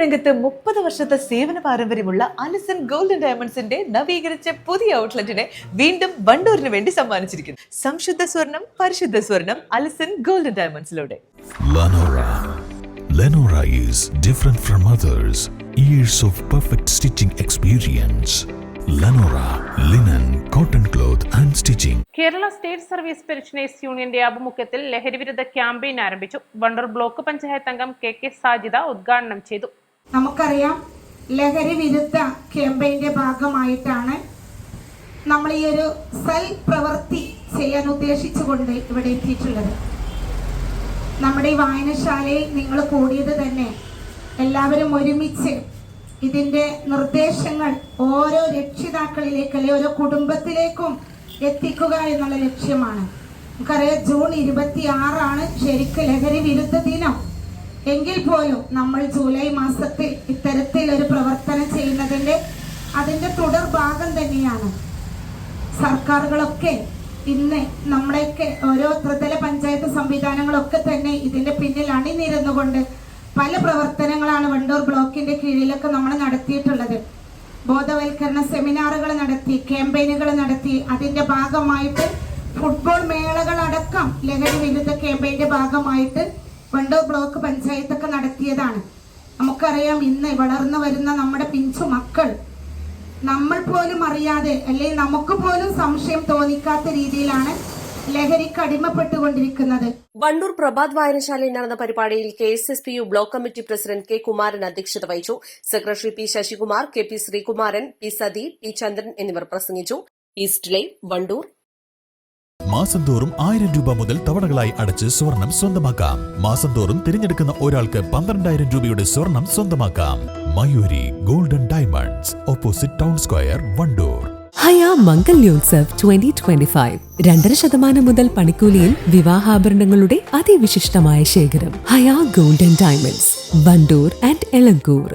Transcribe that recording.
രംഗത്ത് 30 വർഷത്തെ സേവന പാരമ്പര്യമുള്ള അലിസൺ ഗോൾഡൻ ഡയമണ്ട്സിന്റെ നവീകരിച്ച പുതിയ ഔട്ട്ലെറ്റിനെ വീണ്ടും വണ്ടൂരിന് വേണ്ടി സമ്മാനിച്ചിരിക്കുന്നു. സംശുദ്ധ സ്വർണം, പരിശുദ്ധ സ്വർണം, അലിസൺ ഗോൾഡൻ ഡയമണ്ട്സിലൂടെ. Lenora is different from others. Years of perfect stitching experience. Lenora linen, cotton cloth and stitching. Kerala state service pensioners യൂണിയന്റെ ആഭിമുഖ്യത്തിൽ ലഹരിവിരുദ്ധ ക്യാമ്പയിൻ ആരംഭിച്ചു. വണ്ടൂർ ബ്ലോക്ക് പഞ്ചായത്ത് അംഗം കെ സാജിദ ഉദ്ഘാടനം ചെയ്തു. നമുക്കറിയാം, ലഹരി വിരുദ്ധ ക്യാമ്പയിന്റെ ഭാഗമായിട്ടാണ് നമ്മൾ ഈ ഒരു സെൽ പ്രവൃത്തി ചെയ്യാൻ ഉദ്ദേശിച്ചുകൊണ്ട് ഇവിടെ എത്തിയിട്ടുള്ളത്. നമ്മുടെ ഈ വായനശാലയിൽ നിങ്ങൾ കൂടിയത് തന്നെ എല്ലാവരും ഒരുമിച്ച് ഇതിന്റെ നിർദ്ദേശങ്ങൾ ഓരോ രക്ഷിതാക്കളിലേക്ക് അല്ലെങ്കിൽ ഓരോ കുടുംബത്തിലേക്കും എത്തിക്കുക എന്നുള്ള ലക്ഷ്യമാണ്. നമുക്കറിയാം, ജൂൺ 26 ശരിക്കും ലഹരി വിരുദ്ധ ദിനം. എങ്കിൽ പോലും നമ്മൾ ജൂലൈ മാസത്തിൽ ഇത്തരത്തിൽ ഒരു പ്രവർത്തനം ചെയ്യുന്നതിന്റെ അതിന്റെ തുടർ ഭാഗം തന്നെയാണ്. സർക്കാരുകളൊക്കെ ഇന്ന് നമ്മളെയൊക്കെ ഓരോ ത്രിതല പഞ്ചായത്ത് സംവിധാനങ്ങളൊക്കെ തന്നെ ഇതിന്റെ പിന്നിൽ അണിനിരന്നുകൊണ്ട് പല പ്രവർത്തനങ്ങളാണ് വണ്ടൂർ ബ്ലോക്കിന്റെ കീഴിലൊക്കെ നമ്മൾ നടത്തിയിട്ടുള്ളത്. ബോധവൽക്കരണ സെമിനാറുകൾ നടത്തി, ക്യാമ്പയിനുകൾ നടത്തി, അതിന്റെ ഭാഗമായിട്ട് ഫുട്ബോൾ മേളകളടക്കം ലഹരി വിരുദ്ധ ക്യാമ്പയിന്റെ ഭാഗമായിട്ട് വണ്ടൂർ ബ്ലോക്ക് പഞ്ചായത്തൊക്കെ നടത്തിയതാണ്. നമുക്കറിയാം, ഇന്ന് വളർന്നു വരുന്ന നമ്മുടെ പിഞ്ചു മക്കൾ നമ്മൾ പോലും അറിയാതെ അല്ലെങ്കിൽ നമുക്ക് പോലും സംശയം തോന്നിക്കാത്ത രീതിയിലാണ് ലഹരിക്ക് അടിമപ്പെട്ടുകൊണ്ടിരിക്കുന്നത്. വണ്ടൂർ പ്രഭാത് വായനശാലയിൽ നടന്ന പരിപാടിയിൽ KSSPU block committee president K Kumaran അധ്യക്ഷത വഹിച്ചു. Secretary P Sasikumar, KP Sreekumaran, P Sathi, P Chandran എന്നിവർ പ്രസംഗിച്ചു. East live, Wandoor. മാസം തോറും 1000 രൂപ മുതൽ തവണകളായി അടച്ച് സ്വർണം സ്വന്തമാക്കാം. മാസം തോറും തിരഞ്ഞെടുക്കുന്ന ഒരാൾക്ക് 12,000 രൂപയുടെ സ്വർണം സ്വന്തമാക്കാം. Mayuri golden diamonds, opposite town square, Wandoor. Haya Mangalyotsav 2025 2.5% മുതൽ പണിക്കൂലിയിൽ വിവാഹാഭരണങ്ങളുടെ അതിവിശിഷ്ടമായ ശേഖരം. Haya golden diamonds, Wandoor and Elankur.